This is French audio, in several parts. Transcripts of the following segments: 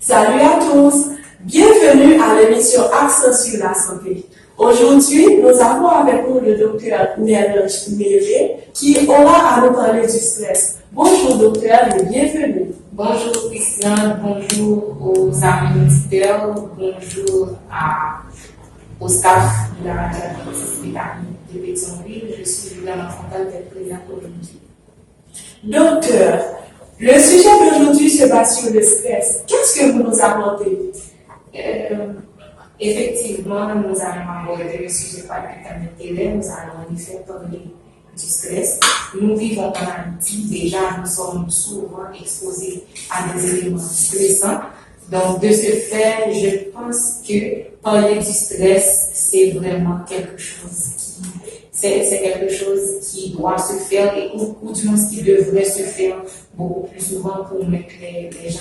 Salut à tous, bienvenue à l'émission Accent sur la santé. Aujourd'hui, nous avons avec nous le docteur Nélange Méré qui aura à nous parler du stress. Bonjour docteur et bienvenue. Bonjour Christian, bonjour aux amis auditeurs, bonjour au staff de la radio de Pétionville. Je suis vraiment contente d'être présente aujourd'hui. Docteur, le sujet d'aujourd'hui se base sur le stress. Qu'est-ce que vous nous apportez? Effectivement, nous allons aborder le sujet par l'intérêt, nous allons en effet parler du stress. Nous vivons en Haïti, déjà nous sommes souvent exposés à des éléments stressants. Donc, de ce fait, je pense que parler du stress, c'est vraiment quelque chose qui doit se faire et ou du moins qui devrait se faire beaucoup plus souvent pour mettre les gens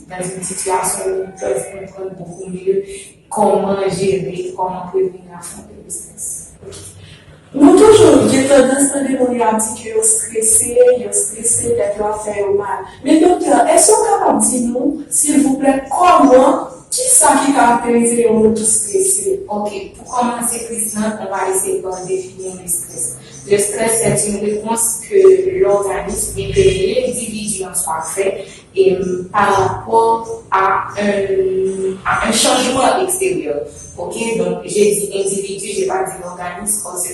dans une situation où ils peuvent comprendre beaucoup mieux comment gérer, comment prévenir affronter le stress. Nous toujours, j'ai tendance à dire que vous stressé, d'être fait au mal. Mais docteur, est-ce que vous capable de dire nous, s'il vous plaît, comment, qui ça qui caractérise les gens stressés? Ok, pour commencer, Christian, on va essayer de définir le stress. Le stress, c'est une réponse que l'organisme et que l'individu en soit fait et par rapport à un changement extérieur. Ok, donc j'ai dit individu, j'ai pas dit l'organisme parce que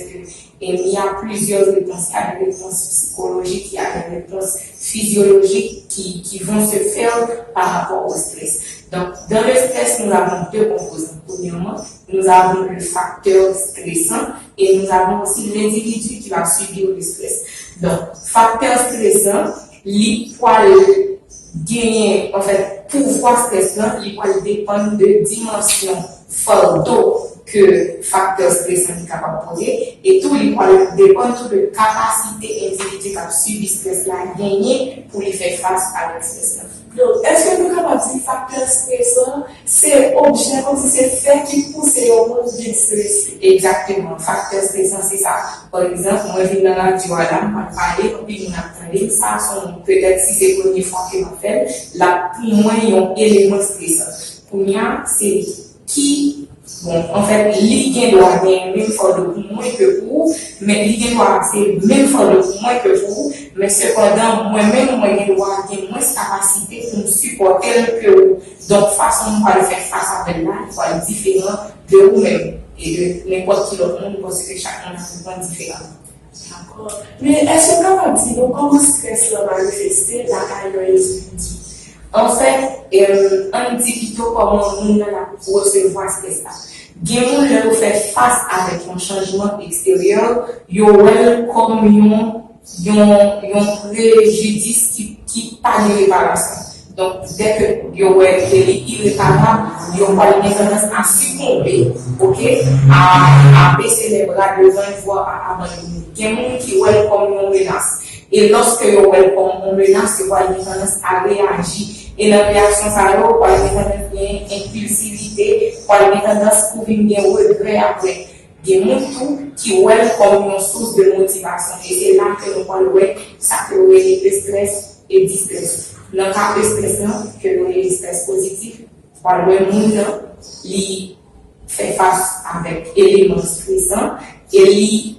il y a plusieurs réponses. Il y a des réponses psychologiques, il y a des réponses physiologiques qui vont se faire par rapport au stress. Donc, dans le stress, nous avons deux composants. Premièrement, nous avons le facteur stressant et nous avons aussi l'individu qui va subir le stress. Donc, facteur stressant, il peut gagner, en fait, pouvoir stressant, il peut dépendre de dimensions fardeau que facteur stressant est capable de poser et tout il peut dépendre de capacité individuelle à subir stress là gagner pour lui faire face à le stress. Donc, est-ce que nous capable de dire facteur stressant, c'est objet comme si c'est fait qui pousse au monde de stressé? Exactement, facteur stressant c'est ça. Par exemple, moi je viens dans la radio là, je parler, puis on attendait ça, peut-être si c'est la première fois que je fais, là pour moi il y a un élément stressant. Pour moi, c'est qui, bon, en fait, l'idée doit être même fort de moins que vous, mais l'idée doit être même fort de moins que vous, mais cependant, moi-même, dois avoir moins de capacité pour me supporter que vous. Donc, façon de le faire face avec là, il faut être différent de vous-même et de n'importe qui autre monde parce que chacun a un point différent. D'accord. Mais est-ce que vous pouvez dire comment le stress va manifester la carrière individu? En fait, on dit plutôt comment nous allons recevoir ce stress là. Gémon le fait face avec un changement extérieur, yo comme yon préjudice qui pas de réparation. Donc, dès que yo est irréparable, yo va une tendance à succomber, ok, à baisser les bras devant voire à abandonner. Gémon qui est comme une menace. Et lorsque yo est comme une menace, yo va une tendance à réagir. Et la réaction, ça va avoir une tendance à impulsivité, une tendance pour venir regret après. Il y a des gens qui voient comme une source de motivation. Et c'est là que nous parlons, ça peut être le stress et le distress. Dans le cas de stress, que le stress positif, le monde il fait face avec éléments stressants et il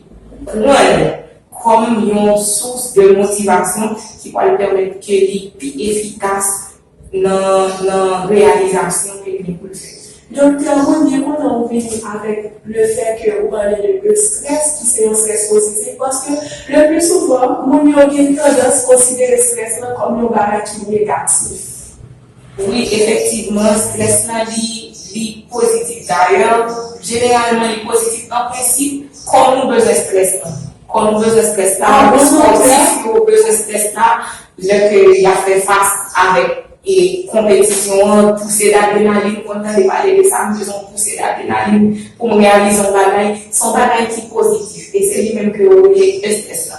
prend comme une source de motivation qui va lui permettre qu'il soit plus efficace dans la réalisation que nous pouvons faire. Donc, clairement, on vient avec le fait que vous parlez de stress, qui c'est un stress positif, parce que le plus souvent, nous avons tendance à considérer le stress comme un bagage qui est négatif. Oui, effectivement, le stress est positif. D'ailleurs, généralement, il est positif en principe, comme nous besoin de stress. Comme nous besoin de stress là, nous besoin de stress là, il a fait face avec et compétition, pousser d'adrénaline, quand on est parlé de ça, nous faisons pousser d'adrénaline pour réaliser un bagage, son bagage qui est positif. Et c'est lui-même que vous voyez le stress là.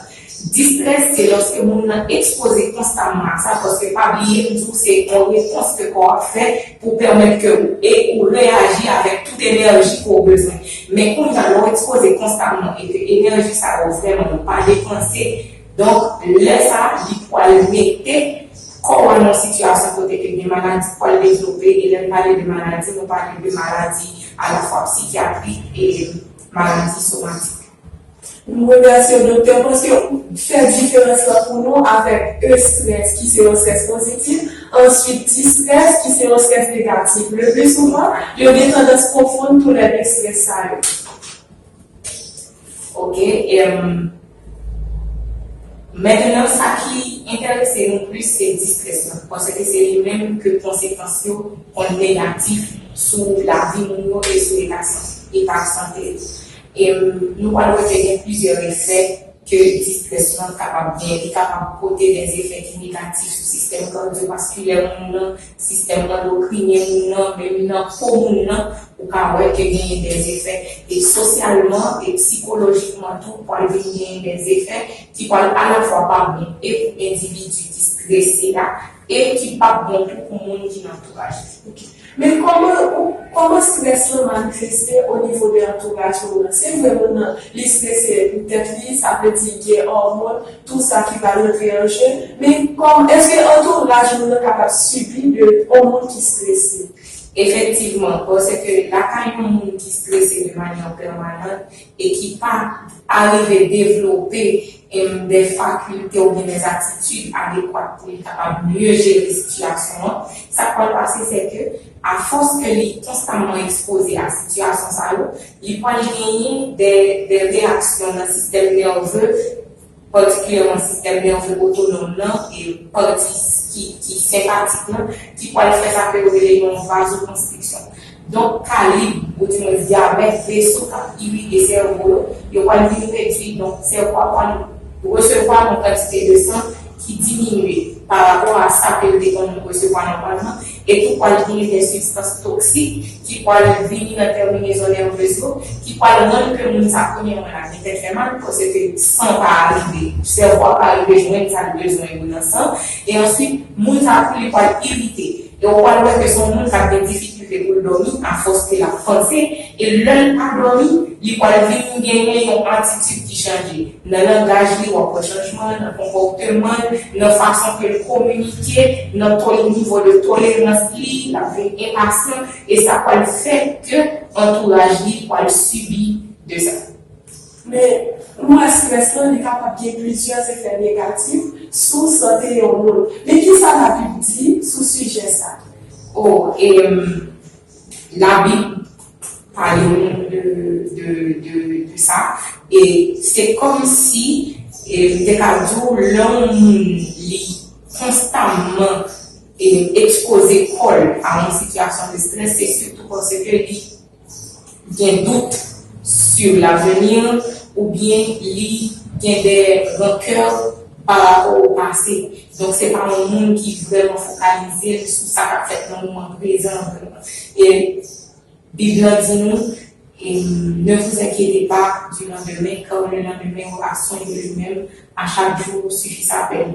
Distress, c'est lorsque vous êtes exposé constamment à ça, parce que pas oublier, c'est une réponse que qu'on fait pour permettre que vous réagissez avec toute énergie pour besoin. Mais quand vous êtes exposé constamment et que l'énergie, ça va vraiment pas dépenser, donc là, ça, il faut le mettre quand on est en situation côté que des maladies pour développer, et là, parler de maladies, nous parlons de maladies à la fois psychiatriques et maladies somatiques. Nous remercions le docteur parce que fait différence là pour nous avec stress qui c'est un stress positif, ensuite stress qui c'est un stress négatif. Le plus souvent, il y a des tendances profondes pour les stress. Ok, maintenant, ça qui intéresse nous plus, c'est le stress, parce que c'est les mêmes que conséquences négatives sur la vie et sur l'état de santé. Et nous allons retenir plusieurs effets que le stress est capable de porter des effets négatifs sur le système cardiovasculaire, le système endocrinien, même dans le peau, ou qu'il y a des effets et socialement et psychologiquement tout pour venir des effets qui peuvent à la fois pas bon et pour l'individu qui stressé là et qui pas bon pour le monde qui l'entourage. Okay. Mais comment stress est manifesté au niveau de l'entourage? C'est vraiment le stress, peut-être ça veut dire qu'il y a hormones, tout ça qui va rentrer en jeu. Mais est-ce que l'entourage est capable de subir de hormones qui stressent? Effectivement, parce que la quand monde qui stressé de manière permanente et qui pas arrive à développer des facultés ou des attitudes adéquates pour être capable de mieux gérer la situation, ça peut passer, c'est que à force que est constamment exposé à la situation, il peut gagner des réactions dans le système nerveux, particulièrement le système nerveux autonome et partie qui sympathique, qui peut faire ça que une vasoconstriction. Donc, calibre, ou du moins diabète, vaisseau, qui irrite le cerveau, il va venir réduire, donc, le cerveau va recevoir une quantité de sang qui diminue par rapport à ça que nous recevons normalement, et tout va venir des substances toxiques qui peuvent venir dans la terminaison nerveuse, qui peuvent rendre que nous avons une maladie fait mal parce que sang va arriver, le cerveau va arriver, joindre ça besoin de sang, et ensuite, nous avons irriter. Et on voit que son monde a des difficultés pour dormir à force de la pensée, et l'un a dormi, il va venir gagner une attitude qui change. Dans le langage, il y a un changement, dans le comportement, dans la façon de communiquer, dans le niveau de tolérance, la vie impatient, et ça va le faire que l'entourage va subir de ça. Mais moi, stress, il est capable de plusieurs effets négatifs sur la santé et au monde. Mais qui ça la Bible dit sur ce sujet ça? Oh, et la Bible parle de ça, et c'est comme si l'homme est constamment exposé à une situation de stress, c'est surtout parce qu'il y a un doute sur l'avenir ou bien il y a des rancœurs par rapport au passé. Donc, c'est pas un monde qui est vraiment focalisé sur ça qu'a fait dans le moment présent. Et Bible dit nous, ne vous inquiétez pas du lendemain, car le lendemain aura soin de lui-même. À chaque jour suffit sa peine.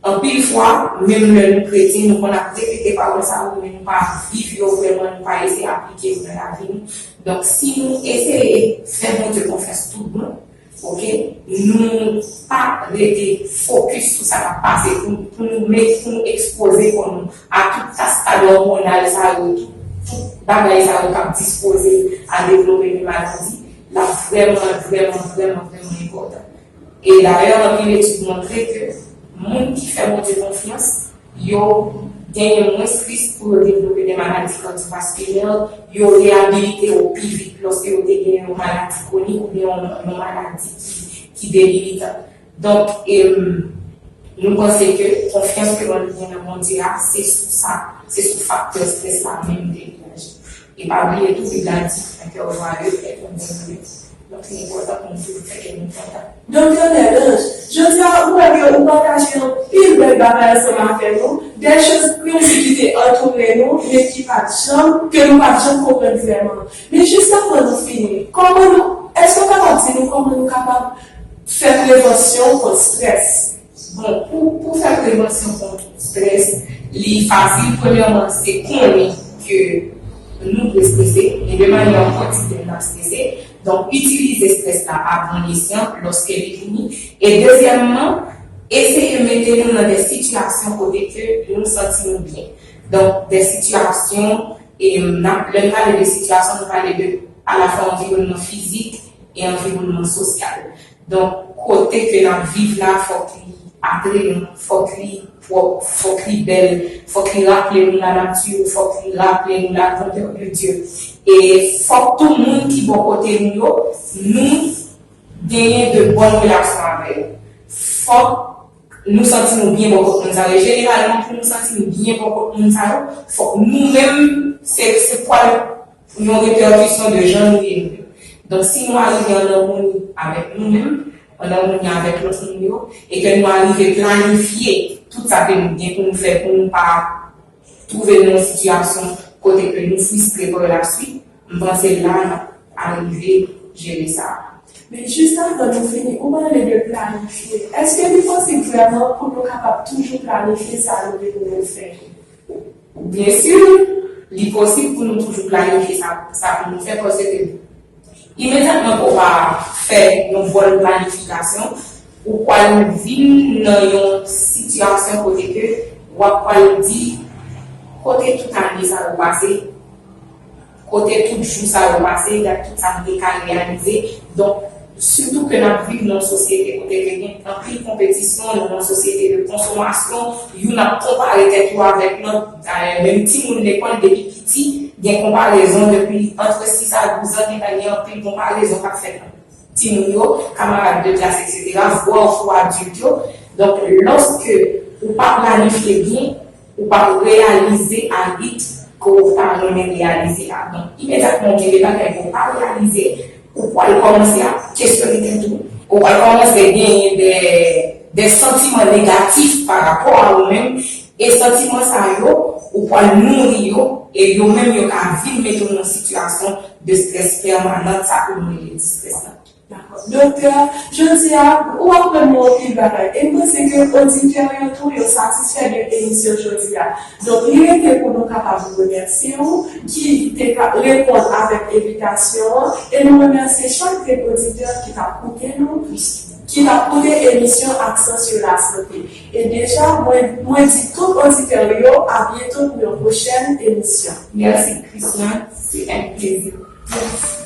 En pile fois, même les chrétiens, nous avons répété par ça, nous ne pas vivre vraiment, nous pas essayer d'appliquer dans la vie. Donc, si nous essayons de faire notre confiance tout le monde, ok, nous pas rester focus sur ça qui va passer pour nous mettre, pour nous exposer à tout ça stade hormonal, tout bagage ça va disposer à développer une maladie, là vraiment important. Et d'ailleurs, on a l'étude montré que les gens qui font monter confiance, ils gagnent moins de risques pour développer des maladies cardiovasculaires, ils ont réhabilité au plus vite lorsqu'ils ont gagné une maladie chronique ou bien une maladie qui débile. Donc, nous pensons que la confiance que l'on dira, c'est sur ça, c'est sur le facteur stress là même des villages. Et pas oublier tout le village, que on va le faire comme ça. Donc, c'est important pour nous de faire quelque chose. Donc, je dis à vous que vous partagez un pile de bagages sur la nous, des choses qui étaient entourées nous, mais qui que nous ne pouvons pas comprendre vraiment. Mais juste avant de finir, est-ce qu'on peut dire comment nous sommes capables de faire prévention contre le stress? Bon, pour faire prévention contre le stress, les facile, premièrement, c'est qu'on que nous devons stresser, et de manière quotidienne stresser. Donc, utiliser le stress là avant les séances lorsqu'elle est finie. Et deuxièmement, essayer de mettez nous dans des situations côté que nous nous sentons bien. Donc, des situations, et le parler de situations, nous parlons de à la fois environnement physique et environnement social. Donc, côté que nous vivons là, faut qu'il attrayant, faut qu'il belle, faut qu'il rappelle la nature, faut qu'il rappelle la grandeur de Dieu. Et faut que tout le monde qui est bon côté nous gagner de bonnes relations avec eux. Faut nous sentir bien bon côté nous. Généralement, pour nous sentir bien bon côté nous, faut que nous-mêmes, c'est quoi une répercussion de gens et nous. Donc, si nous arrivons en harmonie avec nous-mêmes, en harmonie avec l'autre niveau, et que nous arrivons à planifier tout ça que nous bien pour nous faire, pour nous pas trouver dans une situation côté que nous frustrés pour la suite, nous pensons là, arriver à gérer ça. Mais juste avant de finir, comment on de planifier? Est-ce que vous pensez vraiment pour nous capables toujours planifier ça, nous devons le faire? Bien sûr, il est possible pour nous toujours planifier ça pour nous faire parce que immédiatement qu'on va faire une bonne planification, ou quoi nous vivons dans une situation côté que, ou quoi nous dit, côté toute année ça va passer, côté tout jour ça va passer, il y a tout ça qui est réalisé. Donc, surtout que nous vivons dans une société côté il y a une prise de compétition, dans une société de consommation, il y a une comparaison avec notre, même si nous l'école depuis petit, il y a une comparaison depuis entre 6 à 12 ans, il y a une comparaison qu'a fait. Timoyo, camarades de classe, etc., voire adulte. Donc, lorsque vous ne planifiez bien, vous ne pas réaliser à vite que vous ne réaliser. Donc, immédiatement, vous ne pas réaliser, vous pouvez commencer à questionner tout. Vous pouvez commencer à gagner des sentiments négatifs par rapport à vous-même. Et sentiments, ça, vous pouvez nourrir, et vous-même, vous pouvez vivre dans une situation de stress permanent, ça peut nous le stress. D'accord. Donc, je dis à vous, après mon bagaille, et moi, c'est que l'auditeur est tout satisfait de l'émission aujourd'hui. Donc, il était pour nous capables de remercier, qui répond avec évitation, et nous remercier chaque auditeur qui t'a écouté nous, qui a écouté l'émission Accent sur la santé. Et déjà, moi, dis tout auditeur, à bientôt pour une prochaine émission. Merci, Christian. C'est un plaisir. Merci.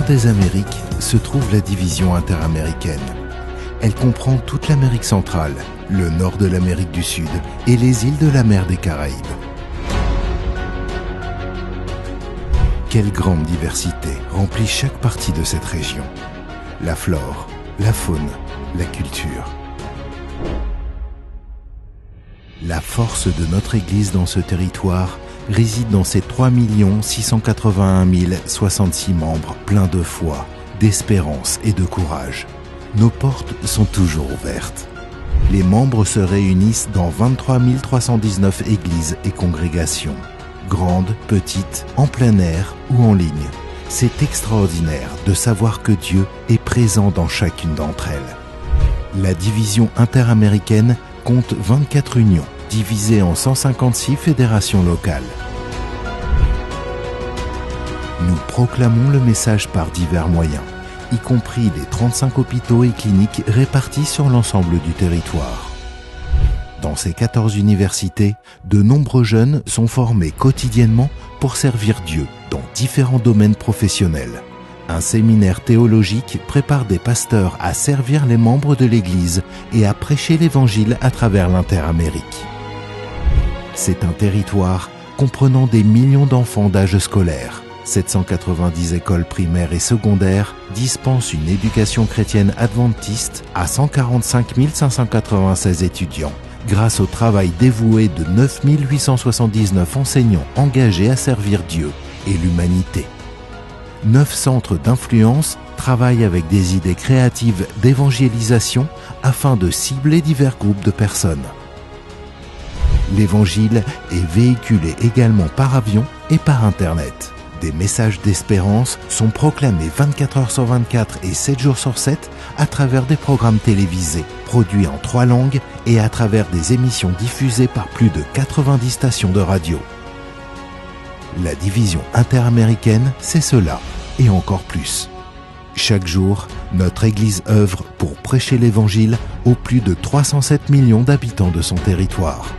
Des Amériques se trouve la division interaméricaine. Elle comprend toute l'Amérique centrale, le nord de l'Amérique du Sud et les îles de la mer des Caraïbes. Quelle grande diversité remplit chaque partie de cette région. La flore, la faune, la culture. La force de notre Église dans ce territoire réside dans ses 3 681 066 membres pleins de foi, d'espérance et de courage. Nos portes sont toujours ouvertes. Les membres se réunissent dans 23 319 églises et congrégations, grandes, petites, en plein air ou en ligne. C'est extraordinaire de savoir que Dieu est présent dans chacune d'entre elles. La division interaméricaine compte 24 unions, divisées en 156 fédérations locales. Nous proclamons le message par divers moyens, y compris les 35 hôpitaux et cliniques répartis sur l'ensemble du territoire. Dans ces 14 universités, de nombreux jeunes sont formés quotidiennement pour servir Dieu dans différents domaines professionnels. Un séminaire théologique prépare des pasteurs à servir les membres de l'Église et à prêcher l'Évangile à travers l'Interamérique. C'est un territoire comprenant des millions d'enfants d'âge scolaire. 790 écoles primaires et secondaires dispensent une éducation chrétienne adventiste à 145 596 étudiants, grâce au travail dévoué de 9 879 enseignants engagés à servir Dieu et l'humanité. 9 centres d'influence travaillent avec des idées créatives d'évangélisation afin de cibler divers groupes de personnes. L'Évangile est véhiculé également par avion et par Internet. Des messages d'espérance sont proclamés 24 heures sur 24 et 7 jours sur 7 à travers des programmes télévisés, produits en 3 langues et à travers des émissions diffusées par plus de 90 stations de radio. La division interaméricaine, c'est cela, et encore plus. Chaque jour, notre Église œuvre pour prêcher l'Évangile aux plus de 307 millions d'habitants de son territoire.